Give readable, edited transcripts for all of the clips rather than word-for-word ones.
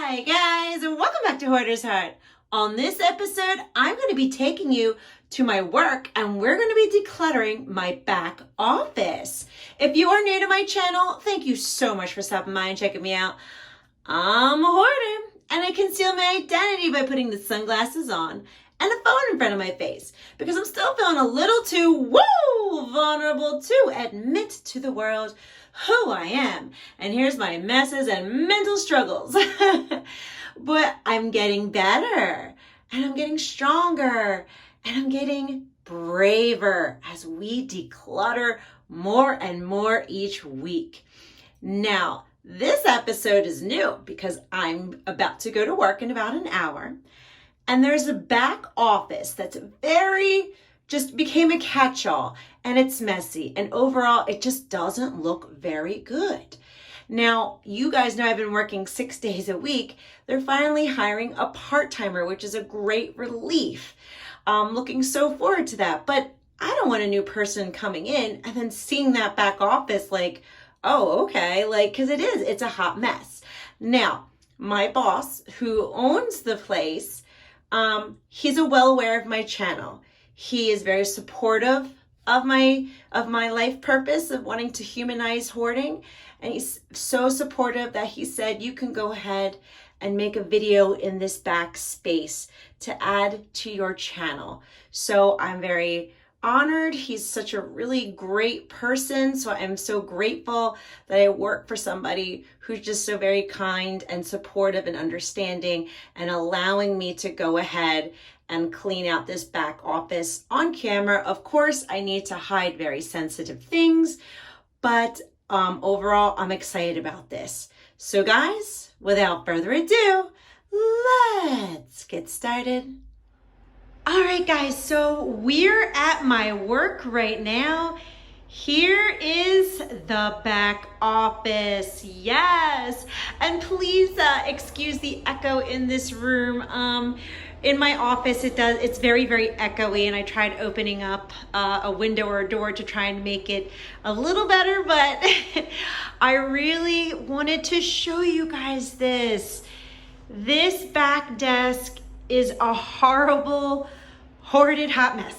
Hi guys, and welcome back to Hoarder's Heart. On this episode, I'm going to be taking you to my work and we're going to be decluttering my back office. If you are new to my channel, thank you so much for stopping by and checking me out. I'm a hoarder and I conceal my identity by putting the sunglasses on and a phone in front of my face because I'm still feeling a little too vulnerable to admit to the world who I am. And here's my messes and mental struggles. But I'm getting better and I'm getting stronger and I'm getting braver as we declutter more and more each week. Now, this episode is new because I'm about to go to work in about an hour. And there's a back office that's just became a catch-all and it's messy. And overall, it just doesn't look very good. Now, you guys know I've been working 6 days a week. They're finally hiring a part-timer, which is a great relief. I'm looking so forward to that. But I don't want a new person coming in and then seeing that back office like, oh, okay, because it's a hot mess. Now, my boss who owns the place, he's well aware of my channel. He is very supportive of my life purpose of wanting to humanize hoarding. And he's so supportive that he said, you can go ahead and make a video in this back space to add to your channel. So I'm very honored. He's such a really great person. So I'm so grateful that I work for somebody who's just so very kind and supportive and understanding and allowing me to go ahead and clean out this back office on camera. Of course, I need to hide very sensitive things, but overall, I'm excited about this. So guys, without further ado, let's get started. All right, guys, so we're at my work right now. Here is the back office, yes. And please excuse the echo in this room. In my office, it's very, very echoey, and I tried opening up a window or a door to try and make it a little better, but I really wanted to show you guys this. This back desk is a horrible, hoarded hot mess.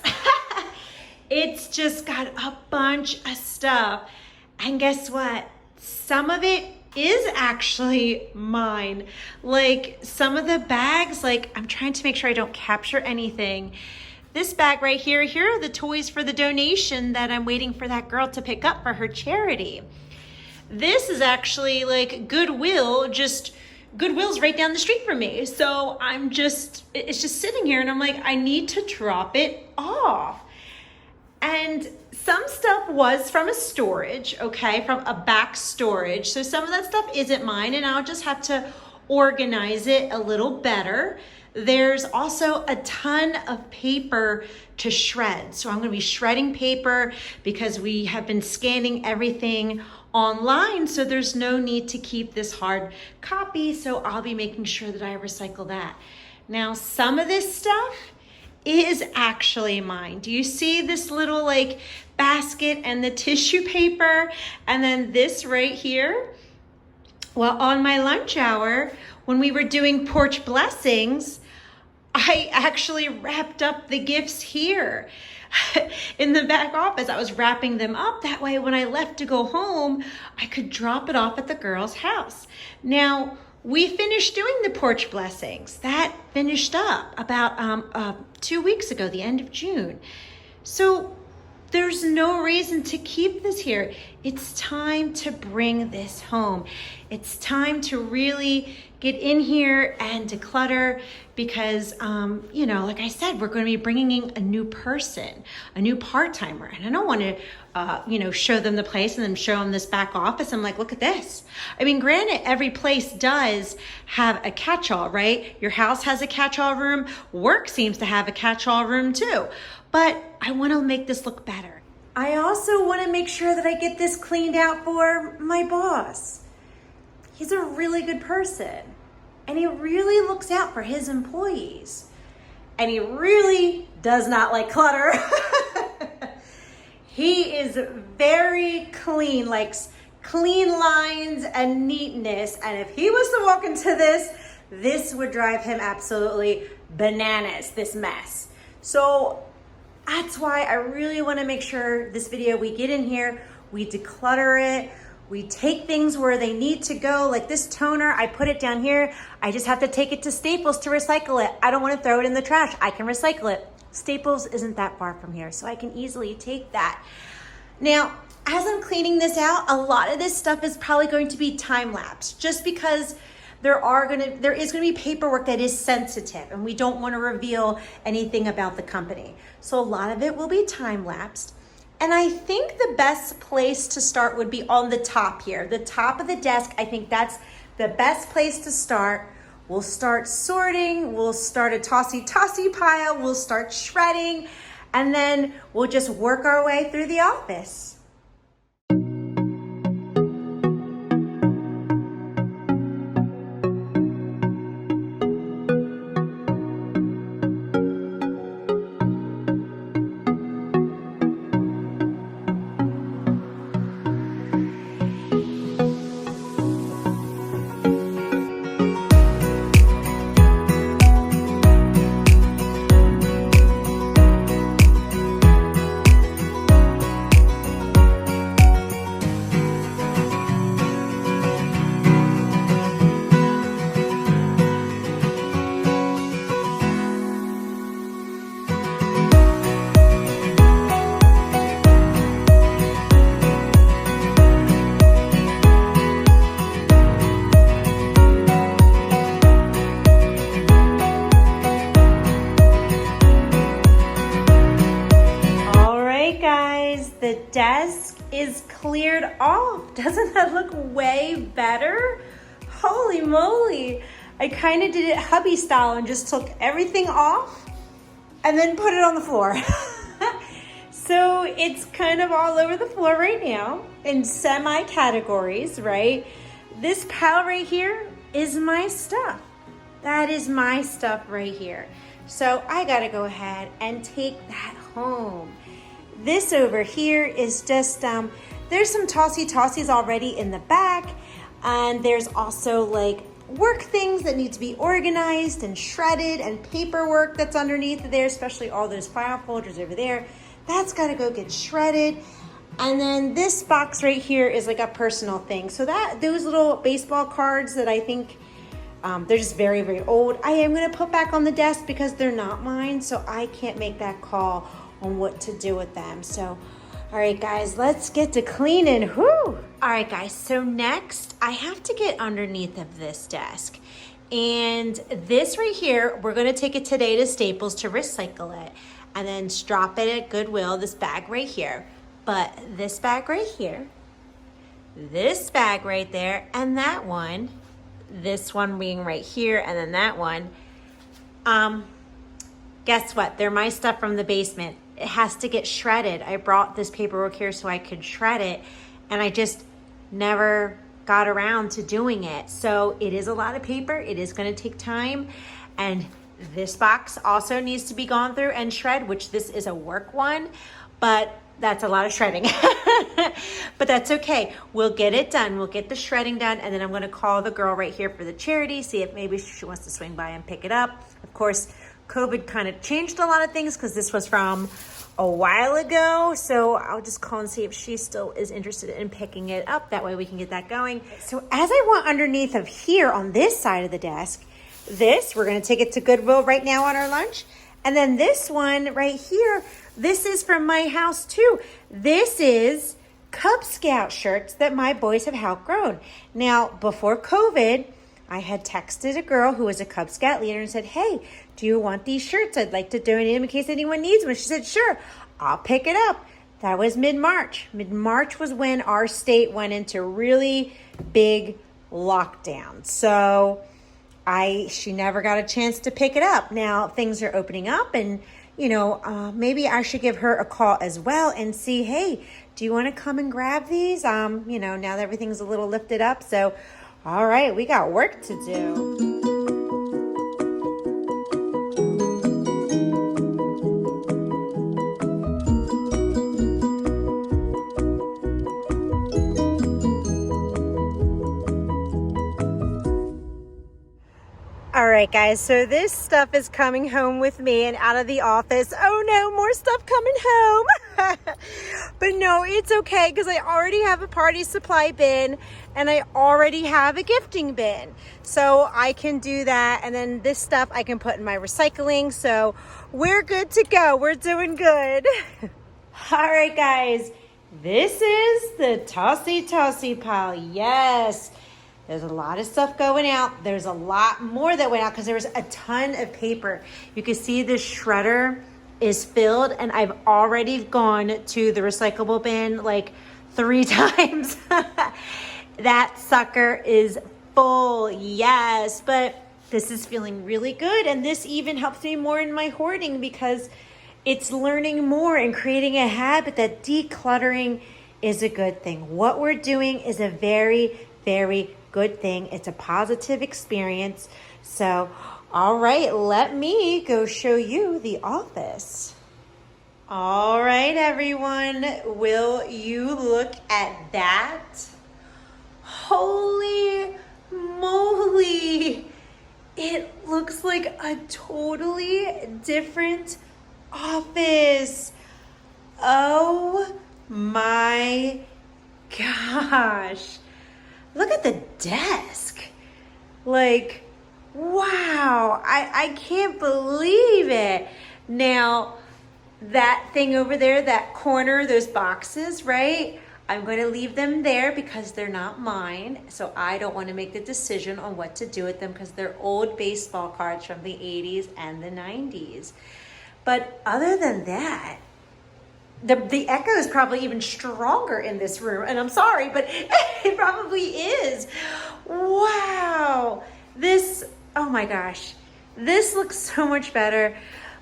It's just got a bunch of stuff. And guess what? Some of it is actually mine. Like some of the bags, I'm trying to make sure I don't capture anything. This bag right here are the toys for the donation that I'm waiting for that girl to pick up for her charity. This is actually Goodwill, Goodwill's right down the street from me. So it's just sitting here and I'm like, I need to drop it off. And some stuff was from a storage, okay, from a back storage. So some of that stuff isn't mine and I'll just have to organize it a little better. There's also a ton of paper to shred. So I'm gonna be shredding paper because we have been scanning everything online. So there's no need to keep this hard copy. So I'll be making sure that I recycle that. Now, some of this stuff is actually mine. Do you see this little basket and the tissue paper? And then this right here? Well, on my lunch hour, when we were doing porch blessings, I actually wrapped up the gifts here in the back office. I was wrapping them up. That way, when I left to go home, I could drop it off at the girl's house. Now, we finished doing the porch blessings. That finished up about 2 weeks ago, the end of June. So there's no reason to keep this here. It's time to bring this home. It's time to really get in here and declutter because, like I said, we're going to be bringing in a new person, a new part-timer. And I don't want to, show them the place and then show them this back office. I'm like, look at this. I mean, granted, every place does have a catch-all, right? Your house has a catch-all room. Work seems to have a catch-all room too. But I want to make this look better. I also want to make sure that I get this cleaned out for my boss. He's a really good person and he really looks out for his employees and he really does not like clutter. He is very clean, likes clean lines and neatness. And if he was to walk into this, This would drive him absolutely bananas, this mess. So that's why I really want to make sure this video, we get in here, we declutter it, we take things where they need to go. Like this toner, I put it down here. I just have to take it to Staples to recycle it. I don't want to throw it in the trash. I can recycle it. Staples isn't that far from here, so I can easily take that. Now, as I'm cleaning this out, a lot of this stuff is probably going to be time-lapse, just because there is gonna be paperwork that is sensitive and we don't want to reveal anything about the company. So a lot of it will be time-lapsed. And I think the best place to start would be on the top here. The top of the desk, I think that's the best place to start. We'll start sorting, we'll start a tossy pile, we'll start shredding, and then we'll just work our way through the office. The desk is cleared off. Doesn't that look way better? Holy moly. I kind of did it hubby style and just took everything off and then put it on the floor. So it's kind of all over the floor right now in semi-categories, right? This pile right here is my stuff. That is my stuff right here. So I gotta go ahead and take that home. This over here is just, there's some tossies already in the back, and there's also like work things that need to be organized and shredded, and paperwork that's underneath there, especially all those file folders over there. That's gotta go get shredded. And then this box right here is like a personal thing. So those little baseball cards that I think, they're just very, very old, I am gonna put back on the desk because they're not mine, so I can't make that call on what to do with them. So, all right guys, let's get to cleaning. Whew. All right guys, so next I have to get underneath of this desk. And this right here, we're gonna take it today to Staples to recycle it and then drop it at Goodwill, this bag right here. But this bag right here, this bag right there, and that one, this one being right here, and then that one, guess what? They're my stuff from the basement. It has to get shredded. I brought this paperwork here so I could shred it, and I just never got around to doing it. So it is a lot of paper. It is gonna take time. And this box also needs to be gone through and shred, which this is a work one, but that's a lot of shredding. But that's okay. We'll get it done. We'll get the shredding done, and then I'm gonna call the girl right here for the charity, see if maybe she wants to swing by and pick it up. Of course, COVID kind of changed a lot of things because this was from a while ago. So I'll just call and see if she still is interested in picking it up. That way we can get that going. So as I want underneath of here on this side of the desk, we're gonna take it to Goodwill right now on our lunch. And then this one right here, this is from my house too. This is Cub Scout shirts that my boys have outgrown. Now, before COVID, I had texted a girl who was a Cub Scout leader and said, hey, do you want these shirts? I'd like to donate them in case anyone needs them. She said, sure, I'll pick it up. That was mid-March. Mid-March was when our state went into really big lockdown. So she never got a chance to pick it up. Now things are opening up, and maybe I should give her a call as well and see, hey, do you want to come and grab these? Now that everything's a little lifted up. So, all right, we got work to do. All right, guys, so this stuff is coming home with me and out of the office. Oh no, more stuff coming home. But no, it's okay because I already have a party supply bin and I already have a gifting bin. So I can do that. And then this stuff I can put in my recycling. So we're good to go. We're doing good. All right, guys, this is the tossy pile. Yes. There's a lot of stuff going out. There's a lot more that went out because there was a ton of paper. You can see the shredder is filled and I've already gone to the recyclable bin like 3 times. That sucker is full, yes, but this is feeling really good. And this even helps me more in my hoarding because it's learning more and creating a habit that decluttering is a good thing. What we're doing is a very, very good thing. It's a positive experience. So, all right, let me go show you the office. All right, everyone, will you look at that? Holy moly. It looks like a totally different office. Oh my gosh. Look at the desk. Like, wow, I can't believe it. Now, that thing over there, that corner, those boxes, right? I'm going to leave them there because they're not mine. So I don't want to make the decision on what to do with them because they're old baseball cards from the 80s and the 90s. But other than that, the echo is probably even stronger in this room. And I'm sorry, but it probably is. Wow. This, oh my gosh, this looks so much better.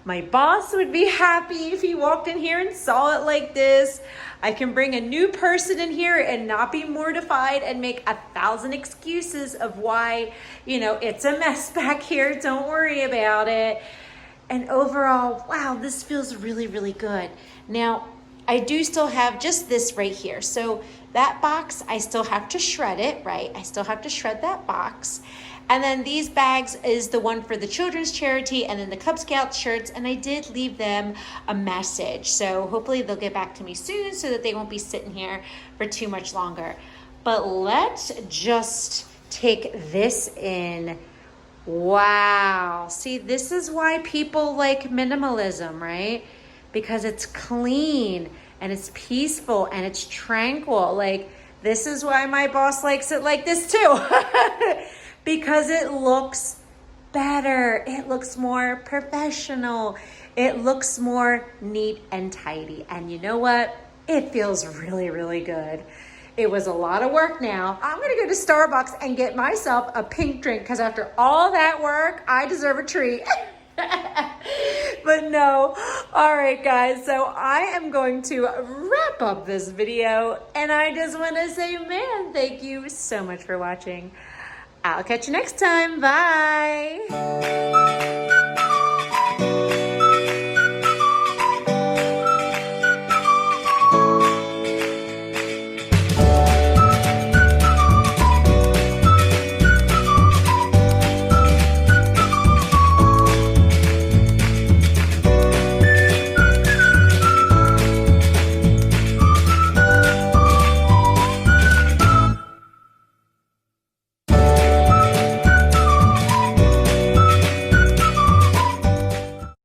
My boss would be happy if he walked in here and saw it like this. I can bring a new person in here and not be mortified and make 1,000 excuses of why, you know, it's a mess back here. Don't worry about it. And overall, wow, this feels really, really good. Now, I do still have just this right here. So that box, I still have to shred it, right? I still have to shred that box. And then these bags is the one for the children's charity and then the Cub Scout shirts. And I did leave them a message. So hopefully they'll get back to me soon so that they won't be sitting here for too much longer. But let's just take this in. Wow. See, this is why people like minimalism, right? Because it's clean and it's peaceful and it's tranquil. Like, this is why my boss likes it like this too. Because it looks better. It looks more professional. It looks more neat and tidy. And you know what? It feels really, really good. It was a lot of work now. I'm gonna go to Starbucks and get myself a pink drink because after all that work, I deserve a treat. But no, all right guys, so I am going to wrap up this video and I just wanna say, man, thank you so much for watching. I'll catch you next time, bye.